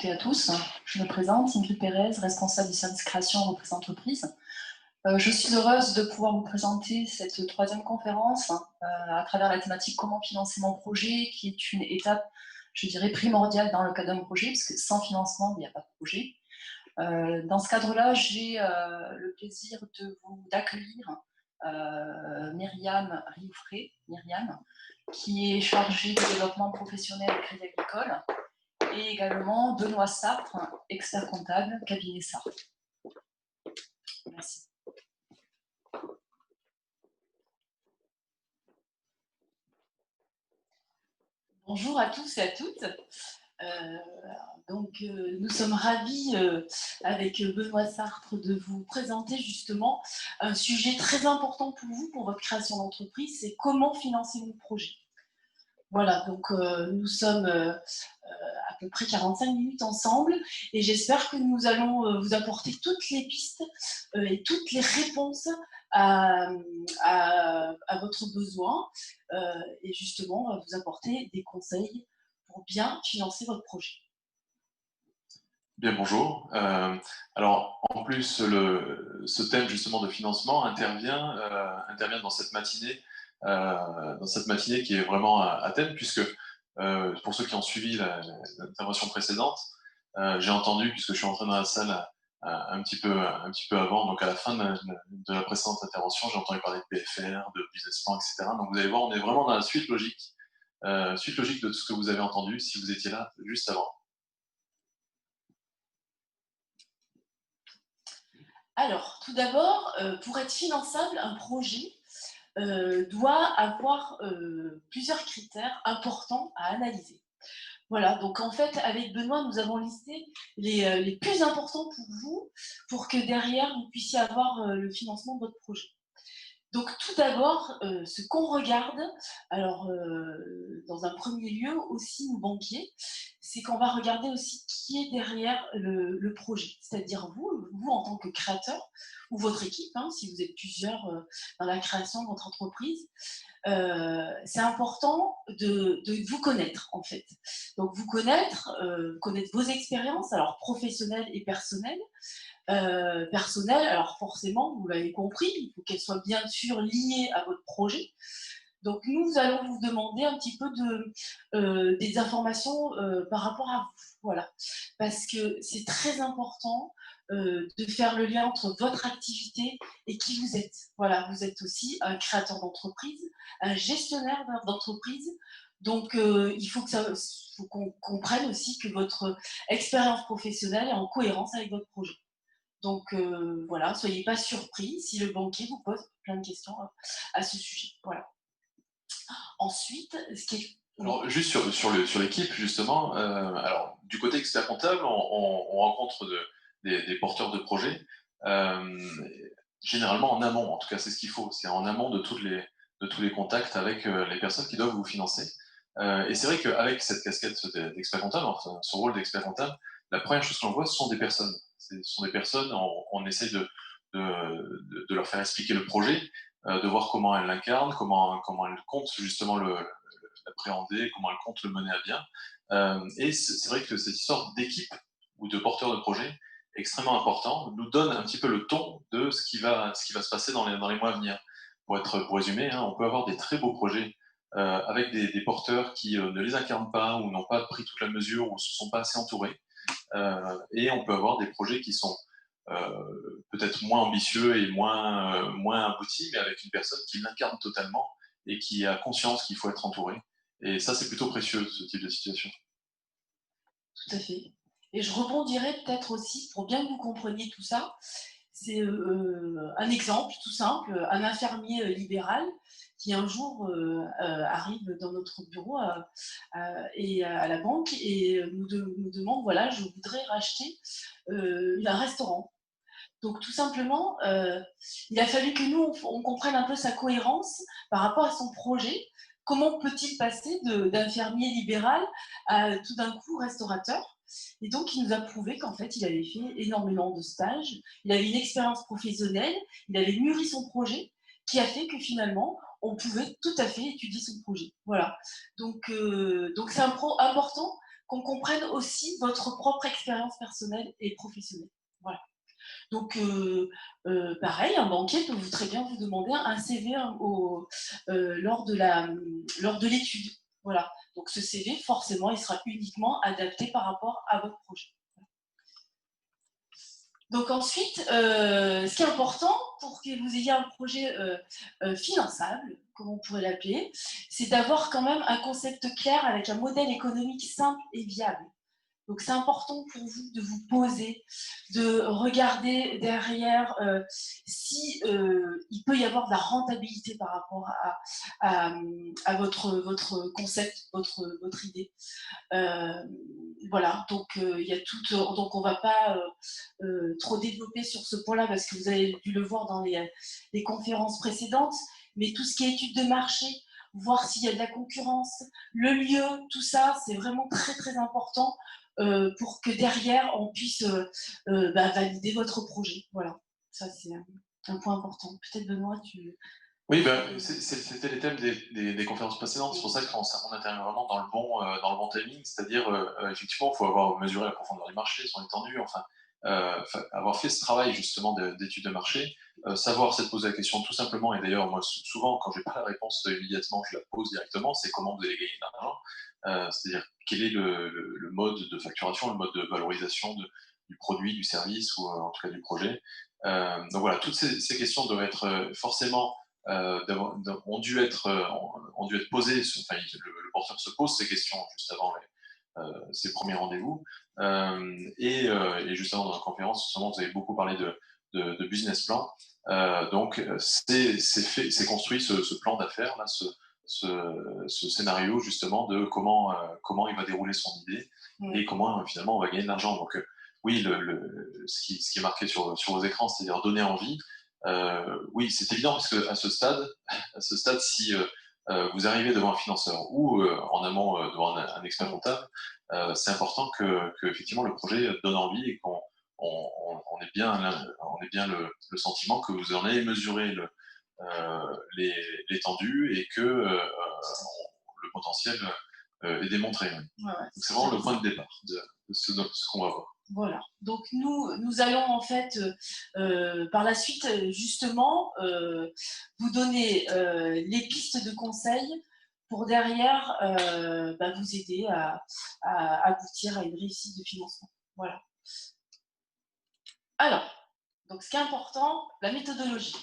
toutes et à tous. Je me présente, Ingrid Pérez, responsable du service création en reprise d'entreprise. Je suis heureuse de pouvoir vous présenter cette troisième conférence à travers la thématique comment financer mon projet, qui est une étape, je dirais, primordiale dans le cadre d'un projet, parce que sans financement, il n'y a pas de projet. Dans ce cadre-là, j'ai le plaisir d'accueillir Myriam Rioufré, qui est chargée de développement professionnel au Crédit Agricole, et également Benoît Sartre, expert comptable, cabinet Sartre. Merci. Bonjour à tous et à toutes. Nous sommes ravis, avec Benoît Sartre, de vous présenter justement un sujet très important pour vous, pour votre création d'entreprise, c'est comment financer vos projets. Voilà, donc nous sommes à peu près 45 minutes ensemble et j'espère que nous allons vous apporter toutes les pistes et toutes les réponses à votre besoin et justement on va vous apporter des conseils pour bien financer votre projet. Bien, bonjour. Alors, en plus, ce thème justement de financement intervient dans cette matinée qui est vraiment à thème, puisque pour ceux qui ont suivi l'intervention précédente, j'ai entendu, puisque je suis entré dans la salle un petit peu avant, donc à la fin de la précédente intervention, j'ai entendu parler de PFR, de business plan, etc. Donc vous allez voir, on est vraiment dans la suite logique de tout ce que vous avez entendu si vous étiez là juste avant. Alors, tout d'abord, pour être finançable, un projet doit avoir plusieurs critères importants à analyser. Voilà, donc en fait, avec Benoît, nous avons listé les plus importants pour vous, pour que derrière, vous puissiez avoir le financement de votre projet. Donc tout d'abord, ce qu'on regarde, alors dans un premier lieu aussi nos banquiers, c'est qu'on va regarder aussi qui est derrière le projet, c'est-à-dire vous en tant que créateur ou votre équipe, hein, si vous êtes plusieurs dans la création de votre entreprise. C'est important de vous connaître en fait. Donc vous connaître vos expériences, alors professionnelles et personnelles. Personnelles, alors forcément, vous l'avez compris, il faut qu'elles soient bien sûr liées à votre projet. Donc nous allons vous demander un petit peu des informations par rapport à vous, voilà, parce que c'est très important de faire le lien entre votre activité et qui vous êtes. Voilà, vous êtes aussi un créateur d'entreprise, un gestionnaire d'entreprise, donc il faut qu'on comprenne aussi que votre expérience professionnelle est en cohérence avec votre projet. Donc voilà, soyez pas surpris si le banquier vous pose plein de questions à ce sujet. Voilà. Ensuite, ce qui est... Alors, juste sur l'équipe, justement, alors, du côté expert comptable, on rencontre des porteurs de projets, généralement en amont, en tout cas, c'est ce qu'il faut, c'est en amont de tous les contacts avec les personnes qui doivent vous financer. Et c'est vrai qu'avec cette casquette d'expert comptable, enfin, ce rôle d'expert comptable, la première chose qu'on voit, ce sont des personnes. Ce sont des personnes, on essaie de leur faire expliquer le projet, de voir comment elles l'incarnent, comment elles comptent justement l'appréhender, comment elle compte le mener à bien. Et c'est vrai que cette histoire d'équipe ou de porteur de projet, extrêmement important, nous donne un petit peu le ton de ce qui va se passer dans les mois à venir. Pour résumer, hein, on peut avoir des très beaux projets avec des porteurs qui ne les incarnent pas ou n'ont pas pris toute la mesure ou ne se sont pas assez entourés. Et on peut avoir des projets qui sont peut-être moins ambitieux et moins aboutis, mais avec une personne qui l'incarne totalement et qui a conscience qu'il faut être entouré. Et ça, c'est plutôt précieux, ce type de situation. Tout à fait. Et je rebondirais peut-être aussi, pour bien que vous compreniez tout ça, c'est un exemple tout simple, un infirmier libéral qui un jour arrive dans notre bureau et à la banque et nous demande, voilà, je voudrais racheter un restaurant. Donc tout simplement, il a fallu que nous, on comprenne un peu sa cohérence par rapport à son projet. Comment peut-il passer d'infirmier libéral à tout d'un coup restaurateur? Et donc, il nous a prouvé qu'en fait, il avait fait énormément de stages, il avait une expérience professionnelle, il avait mûri son projet, qui a fait que finalement, on pouvait tout à fait étudier son projet. Voilà. Donc c'est important qu'on comprenne aussi votre propre expérience personnelle et professionnelle. Voilà. Donc, pareil, un banquier peut très bien vous demander un CV lors de l'étude. Voilà. Donc, ce CV, forcément, il sera uniquement adapté par rapport à votre projet. Donc ensuite, ce qui est important pour que vous ayez un projet finançable, comme on pourrait l'appeler, c'est d'avoir quand même un concept clair avec un modèle économique simple et viable. Donc c'est important pour vous de vous poser, de regarder derrière si il peut y avoir de la rentabilité par rapport à votre concept, votre idée. Voilà, donc il y a tout, donc on va pas trop développer sur ce point-là parce que vous avez dû le voir dans les conférences précédentes, mais tout ce qui est étude de marché, voir s'il y a de la concurrence, le lieu, tout ça, c'est vraiment très très important pour que derrière on puisse valider votre projet. Voilà, ça c'est un point important. Peut-être Benoît, tu... Oui, ben, c'était les thèmes des conférences précédentes. C'est pour ça qu'on intervient vraiment dans le bon timing. C'est-à-dire, effectivement, il faut avoir mesuré la profondeur du marché, son étendue, enfin, avoir fait ce travail justement d'études de marché, savoir s'être posé la question tout simplement. Et d'ailleurs, moi, souvent, quand je n'ai pas la réponse immédiatement, je la pose directement. C'est comment vous allez gagner de l'argent. C'est-à-dire, quel est le mode de facturation, le mode de valorisation du produit, du service ou en tout cas du projet. Donc voilà, toutes ces questions doivent être forcément ont dû être posées, enfin, le porteur se pose ces questions juste avant ses premiers rendez-vous. Et justement, dans la conférence, justement, vous avez beaucoup parlé de business plan. Donc, c'est construit ce plan d'affaires, là, ce scénario justement de comment il va dérouler son idée et comment finalement on va gagner de l'argent. Donc, oui, ce qui est marqué sur vos écrans, c'est-à-dire donner envie. Oui, c'est évident parce qu'à ce stade, si vous arrivez devant un financeur ou en amont devant un expert comptable, c'est important que effectivement le projet donne envie et qu'on ait bien le sentiment que vous en avez mesuré l'étendue et que le potentiel est démontré. Oui. Ouais, donc c'est vraiment le point de départ de ce qu'on va voir. Voilà, donc nous allons en fait par la suite justement vous donner les pistes de conseils pour derrière vous aider à aboutir à une réussite de financement. Voilà. Alors, donc ce qui est important, la méthodologie.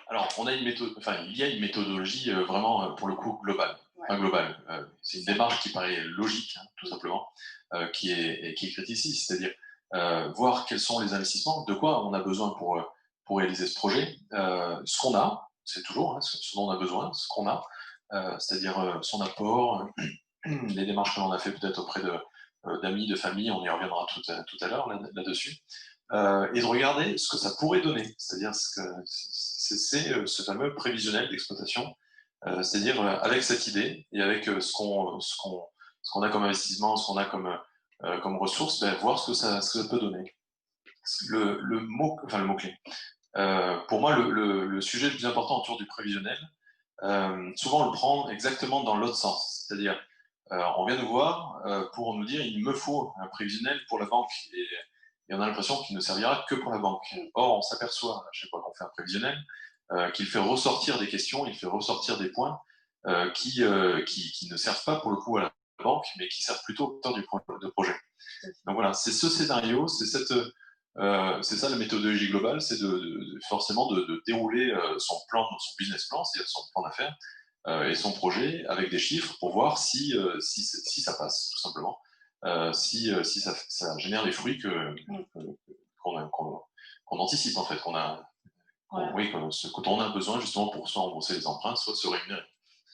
Alors, il y a une méthodologie vraiment pour le coup globale. Ouais. Enfin, globale. C'est une démarche qui paraît logique, hein, tout simplement, qui est écrite ici, c'est-à-dire voir quels sont les investissements, de quoi on a besoin pour réaliser ce projet, ce qu'on a, c'est toujours ce dont on a besoin, ce qu'on a, c'est-à-dire son apport, les démarches que l'on a fait peut-être auprès d'amis, de famille, on y reviendra tout à l'heure là-dessus, et de regarder ce que ça pourrait donner, c'est-à-dire c'est ce fameux prévisionnel d'exploitation, c'est-à-dire avec cette idée et avec ce qu'on a comme investissement, ce qu'on a comme ressources, voir ce que ça peut donner. Le mot-clé. Pour moi, le sujet le plus important autour du prévisionnel, souvent on le prend exactement dans l'autre sens. C'est-à-dire, on vient nous voir pour nous dire il me faut un prévisionnel pour la banque. Et on a l'impression qu'il ne servira que pour la banque. Or, on s'aperçoit, à chaque fois qu'on fait un prévisionnel, qu'il fait ressortir des questions, il fait ressortir des points qui ne servent pas pour le coup à la banque, mais qui servent plutôt au porteur de projet. Donc voilà, c'est ce scénario, c'est ça la méthodologie globale, c'est forcément de dérouler son business plan, c'est-à-dire son plan d'affaires et son projet avec des chiffres pour voir si ça passe, tout simplement. Si ça génère les fruits qu'on anticipe en fait, voilà. Oui, quand on a besoin justement pour soit rembourser les emprunts, soit se rémunérer.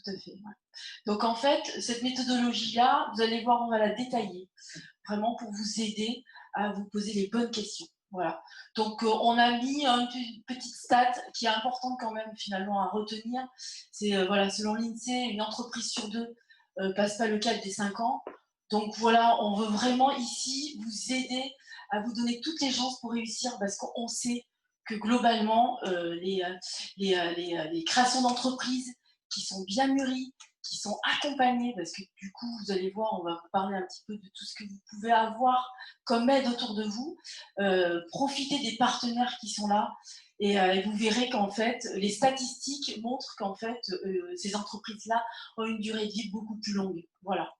Tout à fait. Ouais. Donc en fait, cette méthodologie-là, vous allez voir, on va la détailler, vraiment pour vous aider à vous poser les bonnes questions. Voilà. Donc on a mis une petite stat qui est importante quand même finalement à retenir. C'est voilà, selon l'INSEE, une entreprise sur deux passe pas le cap des 5 ans. Donc voilà, on veut vraiment ici vous aider à vous donner toutes les chances pour réussir parce qu'on sait que globalement, les créations d'entreprises qui sont bien mûries, qui sont accompagnés, parce que du coup, vous allez voir, on va vous parler un petit peu de tout ce que vous pouvez avoir comme aide autour de vous. Profitez des partenaires qui sont là et vous verrez qu'en fait, les statistiques montrent qu'en fait, ces entreprises-là ont une durée de vie beaucoup plus longue. Voilà.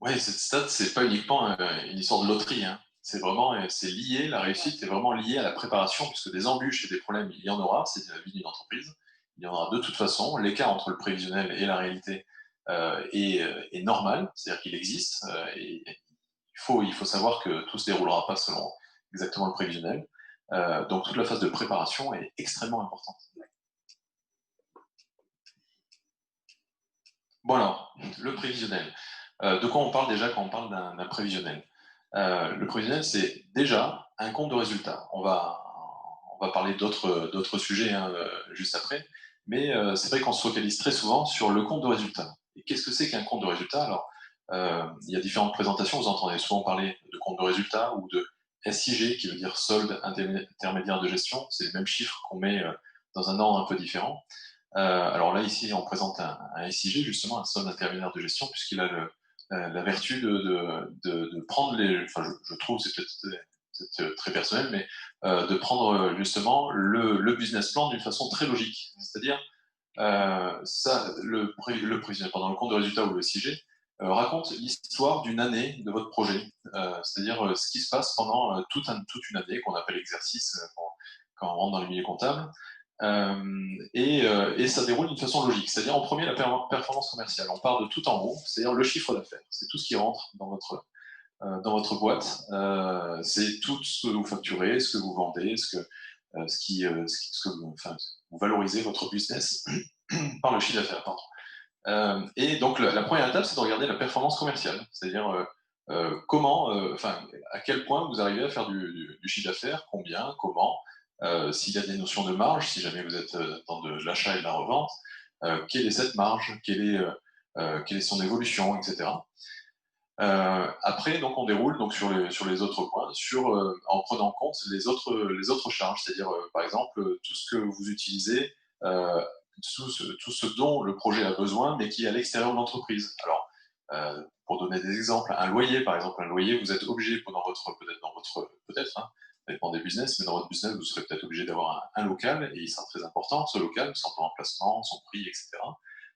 Ouais, cette stat, c'est pas uniquement une histoire de loterie, hein. C'est vraiment, c'est lié, la réussite est vraiment liée à la préparation, puisque des embûches et des problèmes, il y en aura, c'est la vie d'une entreprise. Il y en aura de toute façon. L'écart entre le prévisionnel et la réalité est normal, c'est-à-dire qu'il existe, et il faut savoir que tout se déroulera pas selon exactement le prévisionnel. Donc toute la phase de préparation est extrêmement importante. Bon alors, le prévisionnel. De quoi on parle déjà quand on parle d'un prévisionnel? Le prévisionnel, c'est déjà un compte de résultat. On va parler d'autres sujets hein, juste après, mais c'est vrai qu'on se focalise très souvent sur le compte de résultat. Et qu'est-ce que c'est qu'un compte de résultat? Alors, il y a différentes présentations, vous entendez souvent parler de compte de résultat ou de SIG, qui veut dire solde intermédiaire de gestion. C'est les mêmes chiffres qu'on met dans un ordre un peu différent. Alors là, ici, on présente un SIG, justement, un solde intermédiaire de gestion, puisqu'il a la vertu de prendre les... Enfin, je trouve, c'est peut-être très personnel, mais de prendre justement le business plan d'une façon très logique. C'est-à-dire, le prévisionnel, pendant le compte de résultat ou le SIG, raconte l'histoire d'une année de votre projet. C'est-à-dire ce qui se passe pendant toute une année, qu'on appelle exercice quand on rentre dans les milieux comptables. Et ça déroule d'une façon logique. C'est-à-dire, en premier, la performance commerciale. On part de tout en haut, c'est-à-dire le chiffre d'affaires. C'est tout ce qui rentre dans votre boîte. C'est tout ce que vous facturez, ce que vous vendez, ce que enfin, vous valorisez votre business par le chiffre d'affaires. Pardon. Et donc, la première étape, c'est de regarder la performance commerciale. C'est-à-dire, à quel point vous arrivez à faire du chiffre d'affaires, combien, comment, s'il y a des notions de marge, si jamais vous êtes dans de l'achat et de la revente, quelle est cette marge, quelle est son évolution, etc. Après, donc, on déroule donc sur les autres points, en prenant en compte les autres charges, c'est-à-dire, par exemple, tout ce que vous utilisez, tout ce dont le projet a besoin, mais qui est à l'extérieur de l'entreprise. Alors, pour donner des exemples, un loyer, par exemple, un loyer, vous êtes obligé, peut-être, hein, ça dépend des business, mais dans votre business, vous serez peut-être obligé d'avoir un local, et il sera très important, ce local, son emplacement, son prix, etc.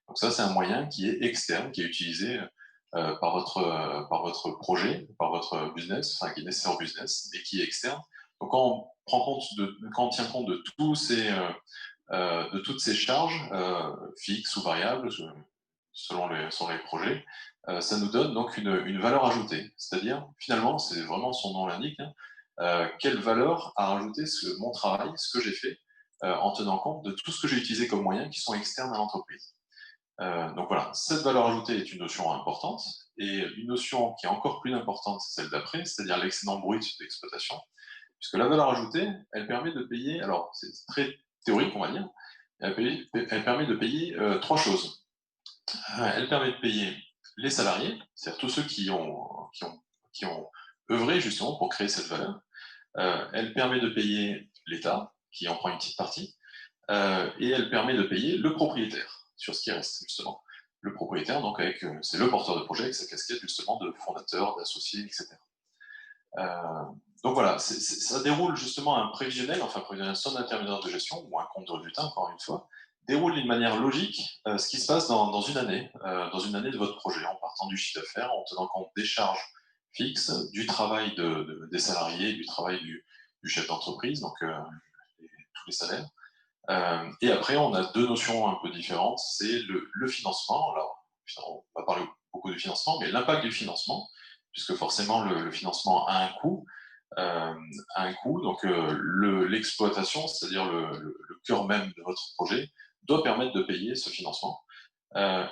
Donc ça, c'est un moyen qui est externe, qui est utilisé par votre projet, par votre business, enfin qui est nécessaire au business, mais qui est externe. Donc quand on tient compte de de toutes ces charges fixes ou variables selon les projets, ça nous donne donc une valeur ajoutée. C'est-à-dire, finalement, c'est vraiment son nom l'indique, hein, quelle valeur a rajouté mon travail, ce que j'ai fait, en tenant compte de tout ce que j'ai utilisé comme moyens qui sont externes à l'entreprise. Donc voilà, cette valeur ajoutée est une notion importante, et une notion qui est encore plus importante, c'est celle d'après, c'est-à-dire l'excédent brut d'exploitation, puisque la valeur ajoutée, elle permet de payer, alors c'est très théorique on va dire, elle permet de payer trois choses. Elle permet de payer les salariés, c'est-à-dire tous ceux qui ont œuvré justement pour créer cette valeur. Elle permet de payer l'État, qui en prend une petite partie, et elle permet de payer le propriétaire sur ce qui reste, justement. Le propriétaire, donc, c'est le porteur de projet avec sa casquette, justement, de fondateur, d'associé, etc. Donc voilà, ça déroule justement un prévisionnel, enfin, prévisionnel son intermédiaire de gestion, ou un compte de résultat, encore une fois, déroule d'une manière logique ce qui se passe dans une année de votre projet, en partant du chiffre d'affaires, en tenant compte des charges fixes, du travail des salariés, du travail du chef d'entreprise, donc tous les salaires. Et après, on a deux notions un peu différentes. C'est le financement. Alors, on va parler beaucoup de financement, mais l'impact du financement, puisque forcément le financement a un coût. Donc l'exploitation, c'est-à-dire le cœur même de votre projet, doit permettre de payer ce financement. La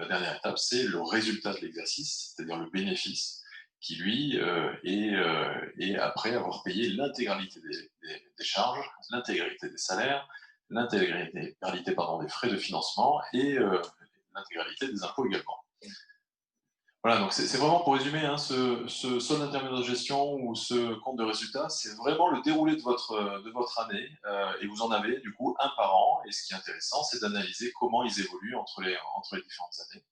dernière étape, c'est le résultat de l'exercice, c'est-à-dire le bénéfice qui, lui, est après avoir payé l'intégralité des charges, l'intégralité des salaires, l'intégralité des frais de financement et l'intégralité des impôts également. Voilà, donc c'est vraiment pour résumer, hein, ce solde intermédiaire de gestion ou ce compte de résultat, c'est vraiment le déroulé de votre année, et vous en avez du coup un par an. Et ce qui est intéressant, c'est d'analyser comment ils évoluent entre les différentes années,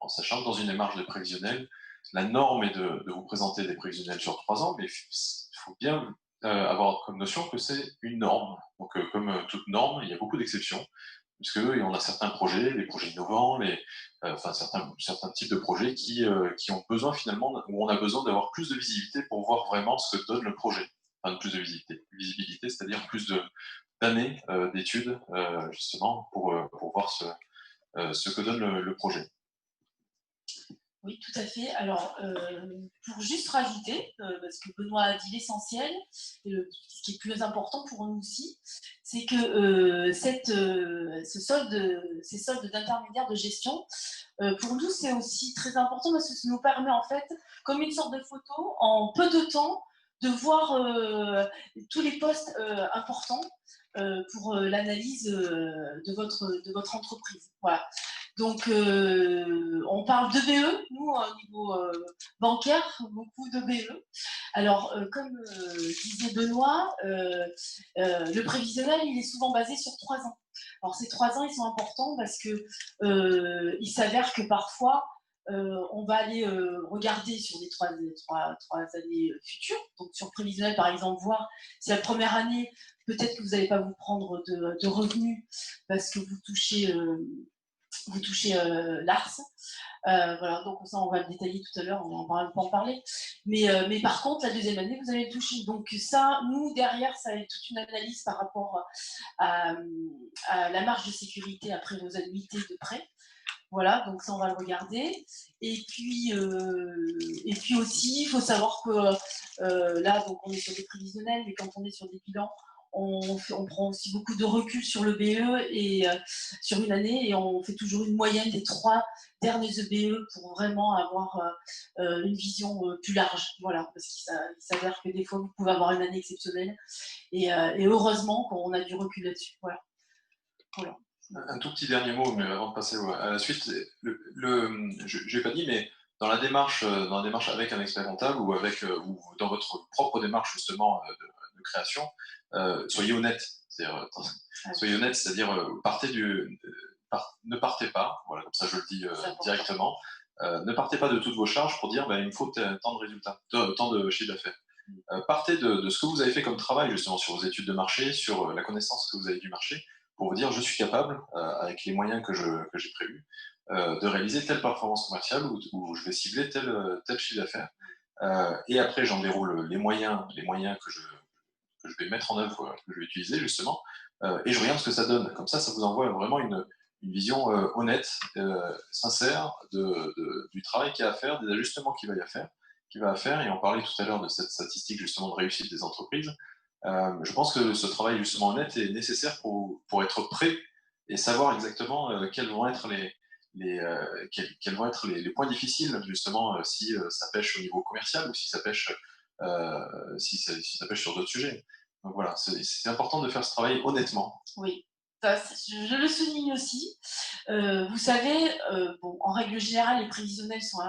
en sachant que dans une démarche de prévisionnel, la norme est de vous présenter des prévisionnels sur 3 ans, mais il faut bien avoir comme notion que c'est une norme. Donc, comme toute norme, il y a beaucoup d'exceptions, puisque on a certains projets, les projets innovants, enfin certains types de projets qui ont besoin finalement, où on a besoin d'avoir plus de visibilité pour voir vraiment ce que donne le projet. Enfin, plus de visibilité, c'est-à-dire plus d'années d'études justement pour voir ce que donne le projet. Oui, tout à fait. Alors, pour juste rajouter, parce que Benoît a dit l'essentiel, et ce qui est plus important pour nous aussi, c'est que ces soldes d'intermédiaires de gestion, pour nous, c'est aussi très important parce que ça nous permet en fait, comme une sorte de photo, en peu de temps, de voir tous les postes importants pour l'analyse de votre entreprise. Voilà. Donc, on parle de BE, nous, au niveau bancaire, beaucoup de BE. Alors, comme disait Benoît, le prévisionnel, il est souvent basé sur 3 ans. Alors, ces 3 ans, ils sont importants parce que il s'avère que parfois, on va aller regarder sur les trois années futures. Donc, sur le prévisionnel, par exemple, voir si la première année, peut-être que vous n'allez pas vous prendre de revenus parce que vous touchez l'ARS. Voilà, donc ça, on va le détailler tout à l'heure, on va pas en parler. Mais par contre, la deuxième année, vous allez le toucher. Donc ça, nous, derrière, ça va être toute une analyse par rapport à, à la marge de sécurité après vos annuités de prêt. Voilà, donc ça, on va le regarder. Et puis aussi, il faut savoir que là, donc on est sur des prévisionnels, mais quand on est sur des bilans, on prend aussi beaucoup de recul sur le BE et sur une année, et on fait toujours une moyenne des 3 derniers EBE pour vraiment avoir une vision plus large. Voilà, parce qu'il s'avère que des fois, vous pouvez avoir une année exceptionnelle, et heureusement qu'on a du recul là-dessus. Voilà. Voilà. Un tout petit dernier mot, mais avant de passer à la suite, je n'ai pas dit, mais dans la démarche avec un expert comptable ou dans votre propre démarche justement de création, soyez honnête. Soyez honnête, c'est-à-dire ne partez pas, voilà, comme ça je le dis directement, ne partez pas de toutes vos charges pour dire il me faut tant de résultats, tant de chiffre d'affaires. Partez de ce que vous avez fait comme travail justement sur vos études de marché, sur la connaissance que vous avez du marché, pour vous dire je suis capable, avec les moyens que j'ai prévus, de réaliser telle performance commerciale où je vais cibler tel chiffre d'affaires. Et après, j'en déroule les moyens que je vais mettre en œuvre, que je vais utiliser justement, et je regarde ce que ça donne. Comme ça vous envoie vraiment une vision honnête, sincère du travail qu'il y a à faire, des ajustements qu'il va à faire. Et on parlait tout à l'heure de cette statistique justement de réussite des entreprises. Je pense que ce travail justement honnête est nécessaire pour être prêt et savoir exactement quels vont être quels vont être les points difficiles justement si ça pêche au niveau commercial ou si ça pêche si ça pêche sur d'autres sujets. Donc voilà, c'est important de faire ce travail honnêtement. Oui, ça, je le souligne aussi. Vous savez, bon, en règle générale, les prévisionnels sont